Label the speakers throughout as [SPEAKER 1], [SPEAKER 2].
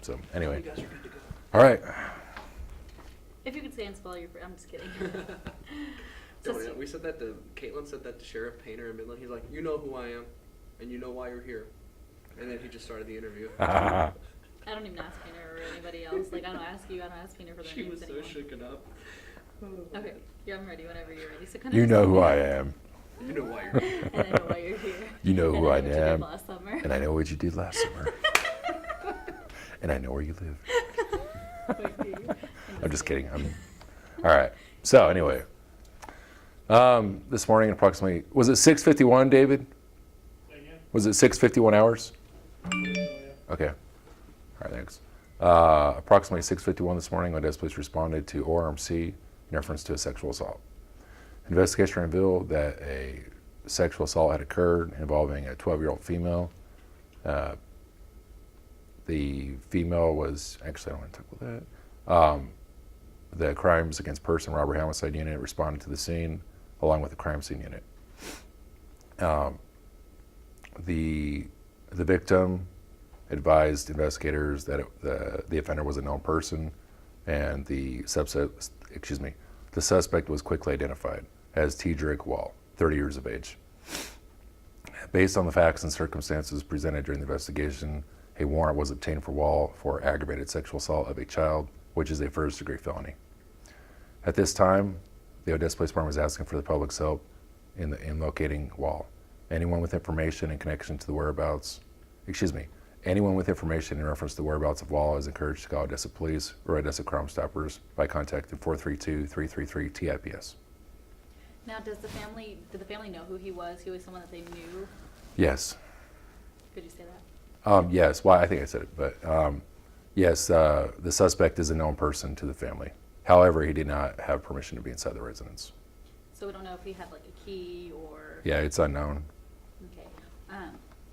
[SPEAKER 1] So anyway,
[SPEAKER 2] You guys are good to go.
[SPEAKER 1] all right.
[SPEAKER 3] If you could stay and spell your, I'm just kidding.
[SPEAKER 2] Don't worry, we said that to, Caitlin said that to Sheriff Painter in Midland. He's like, you know who I am, and you know why you're here. And then he just started the interview.
[SPEAKER 3] I don't even ask Painter or anybody else. Like, I don't ask you, I don't ask Painter for their
[SPEAKER 2] She
[SPEAKER 3] names
[SPEAKER 2] was so
[SPEAKER 3] anymore.
[SPEAKER 2] shaken up.
[SPEAKER 3] Okay, yeah, I'm ready whenever you're ready. So kind
[SPEAKER 1] You know who I am.
[SPEAKER 2] You know why you're here.
[SPEAKER 3] And I know why you're here.
[SPEAKER 1] You know who I
[SPEAKER 3] And I know what you did
[SPEAKER 1] am.
[SPEAKER 3] last summer.
[SPEAKER 1] And I know what you did last summer. And I know where you live.
[SPEAKER 3] Wait, do you?
[SPEAKER 1] I'm just kidding. All right. So anyway, this morning approximately, was it 6:51, David? Was it 6:51 hours? Okay. All right, thanks. Approximately 6:51 this morning, Odessa police responded to ORMC in reference to a sexual assault. Investigation revealed that a sexual assault had occurred involving a 12-year-old female. The female was, actually I don't want to talk about that. The Crimes Against Person Robbery Homicide Unit responded to the scene along with the crime scene unit. The victim advised investigators that the offender was a known person, and the suspect was quickly identified as Tedrick Wall, 30 years of age. Based on the facts and circumstances presented during the investigation, a warrant was obtained for Wall for aggravated sexual assault of a child, which is a first-degree felony. At this time, the Odessa Police Department was asking for the public's help in locating Wall. Anyone with information in connection to the whereabouts, anyone with information in reference to the whereabouts of Wall is encouraged to call Odessa Police or Odessa Crime Stoppers by contacting 432-333-TIPS.
[SPEAKER 3] Now, did the family know who he was? He was someone that they knew?
[SPEAKER 1] Yes.
[SPEAKER 3] Could you say that?
[SPEAKER 1] Yes, well, I think I said it, but yes, the suspect is a known person to the family. However, he did not have permission to be inside the residence.
[SPEAKER 3] So we don't know if he had like a key or...
[SPEAKER 1] Yeah, it's unknown.
[SPEAKER 3] Okay.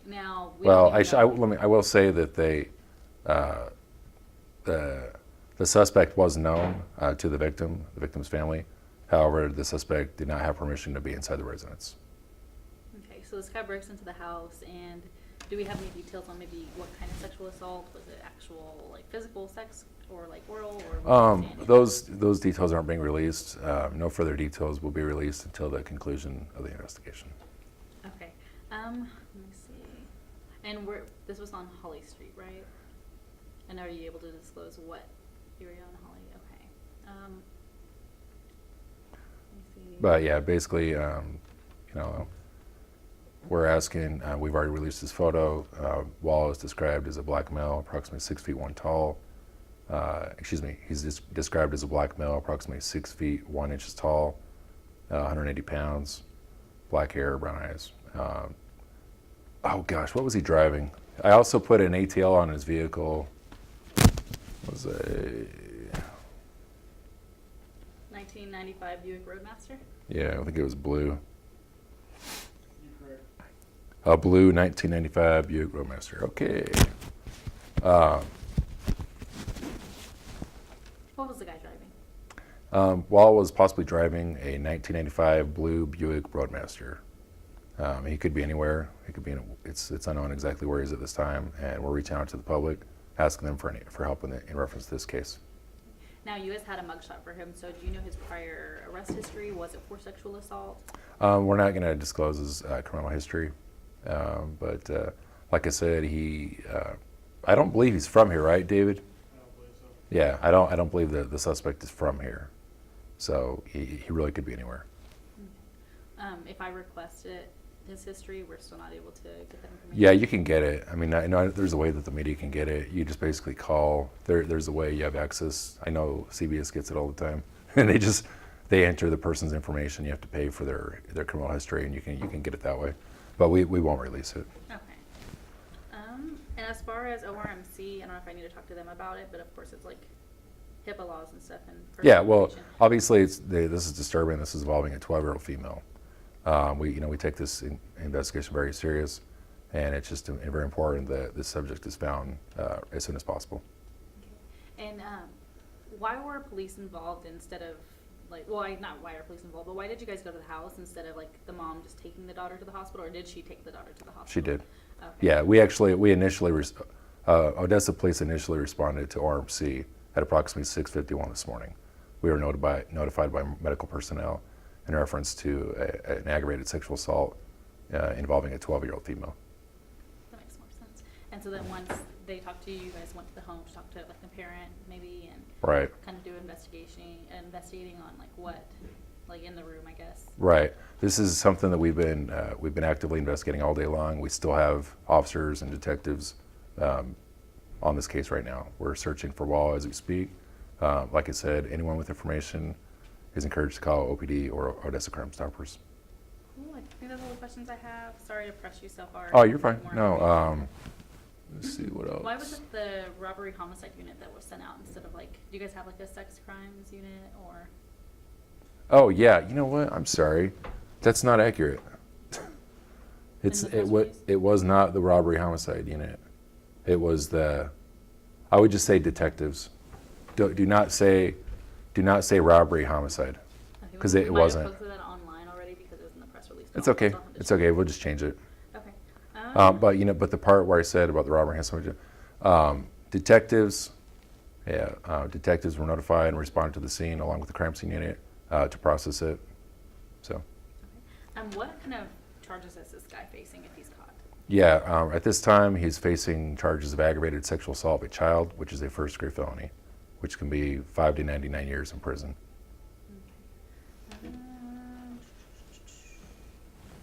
[SPEAKER 3] Now, we
[SPEAKER 1] Well,
[SPEAKER 3] don't even know.
[SPEAKER 1] I will say that the suspect was known to the victim's family. However, the suspect did not have permission to be inside the residence.
[SPEAKER 3] Okay, so this guy breaks into the house, and do we have any details on maybe what kind of sexual assault? Was it actual like physical sex or like oral or what was the understanding?
[SPEAKER 1] Those details aren't being released. No further details will be released until the conclusion of the investigation.
[SPEAKER 3] Okay. Let me see. And this was on Holly Street, right? And are you able to disclose what area on Holly? Okay. Let me see.
[SPEAKER 1] But yeah, basically, we're asking, we've already released his photo. Wall is described as a black male, approximately 6 feet 1 tall. He's described as a black male, approximately 6 feet 1 inches tall, 180 pounds, black hair, brown eyes. Oh gosh, what was he driving? I also put an ATL on his vehicle. It was a
[SPEAKER 3] 1995 Buick Roadmaster?
[SPEAKER 1] Yeah, I think it was blue. A blue 1995 Buick Roadmaster. Okay.
[SPEAKER 3] What was the guy driving?
[SPEAKER 1] Wall was possibly driving a 1995 blue Buick Roadmaster. He could be anywhere. He could be it's unknown exactly where he is at this time, and we're reaching out to the public, asking them for help in reference to this case.
[SPEAKER 3] Now, you guys had a mugshot for him, so do you know his prior arrest history? Was it for sexual assault?
[SPEAKER 1] We're not going to disclose his criminal history, but like I said, I don't believe he's from here, right, David?
[SPEAKER 4] I don't believe so.
[SPEAKER 1] Yeah, I don't believe that the suspect is from here, so he really could be anywhere.
[SPEAKER 3] If I requested his history, we're still not able to get that information?
[SPEAKER 1] Yeah, you can get it. I mean, I know there's a way that the media can get it. You just basically call. There's a way you have access. I know CBS gets it all the time, and they enter the person's information. You have to pay for their criminal history, and you can get it that way. But we won't release it.
[SPEAKER 3] Okay. And as far as ORMC, I don't know if I need to talk to them about it, but of course it's like HIPAA laws and stuff. And
[SPEAKER 1] Yeah, well,
[SPEAKER 3] information.
[SPEAKER 1] obviously this is disturbing. This is involving a 12-year-old female. We take this investigation very serious, and it's just very important that this subject is found as soon as possible.
[SPEAKER 3] Okay. And why were police involved instead of not why are police involved, but why did you guys go to the house instead of like the mom just taking the daughter to the hospital, or did she take the daughter to the hospital?
[SPEAKER 1] She did.
[SPEAKER 3] Okay.
[SPEAKER 1] Yeah, we initially Odessa Police initially responded to RMC at approximately 6:51 this morning. We were notified by medical personnel in reference to an aggravated sexual assault involving a 12-year-old female.
[SPEAKER 3] That makes more sense. And so then once they talked to you, you guys went to the home to talk to like the parent maybe and
[SPEAKER 1] Right.
[SPEAKER 3] kind of do investigating on like what, like in the room, I guess.
[SPEAKER 1] Right. This is something that we've been actively investigating all day long. We still have officers and detectives on this case right now. We're searching for Wall as we speak. Like I said, anyone with information is encouraged to call OPD or Odessa Crime Stoppers.
[SPEAKER 3] Cool. I think that's all the questions I have. Sorry to press you so hard.
[SPEAKER 1] Oh, you're fine.
[SPEAKER 3] More
[SPEAKER 1] No.
[SPEAKER 3] information.
[SPEAKER 1] Let's see what else.
[SPEAKER 3] Why was it the robbery homicide unit that was sent out instead of like, do you guys have like a sex crimes unit or?
[SPEAKER 1] Oh yeah. You know what? I'm sorry. That's not accurate. It was not the robbery homicide unit. It was I would just say detectives. Do not say robbery homicide.
[SPEAKER 3] Okay,
[SPEAKER 1] 'Cause
[SPEAKER 3] we
[SPEAKER 1] it
[SPEAKER 3] might have
[SPEAKER 1] wasn't.
[SPEAKER 3] posted that online already because it was in the press release.
[SPEAKER 1] It's okay. It's okay. We'll just change it.
[SPEAKER 3] Okay.
[SPEAKER 1] But the part where I said about the robbery homicide, detectives were notified and responded to the scene along with the crime scene unit to process it. So.
[SPEAKER 3] What kind of charges is this guy facing if he's caught?
[SPEAKER 1] Yeah, at this time, he's facing charges of aggravated sexual assault of a child, which is a first-degree felony, which can be 5 to 99 years in prison.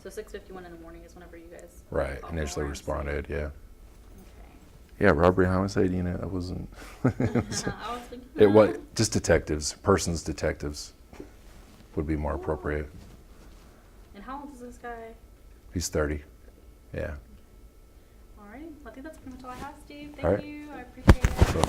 [SPEAKER 3] So 6:51 in the morning is whenever you guys
[SPEAKER 1] Right,
[SPEAKER 3] called
[SPEAKER 1] initially
[SPEAKER 3] for
[SPEAKER 1] responded, yeah.
[SPEAKER 3] Okay.
[SPEAKER 1] Yeah, robbery homicide unit, that wasn't.
[SPEAKER 3] I was thinking.
[SPEAKER 1] It was just detectives, detectives would be more appropriate.
[SPEAKER 3] And how old is this guy?
[SPEAKER 1] He's 30, yeah.
[SPEAKER 3] All right. Well, I think that's pretty much all I have, Steve.
[SPEAKER 1] All
[SPEAKER 3] Thank
[SPEAKER 1] right.
[SPEAKER 3] you. I appreciate it.
[SPEAKER 1] So,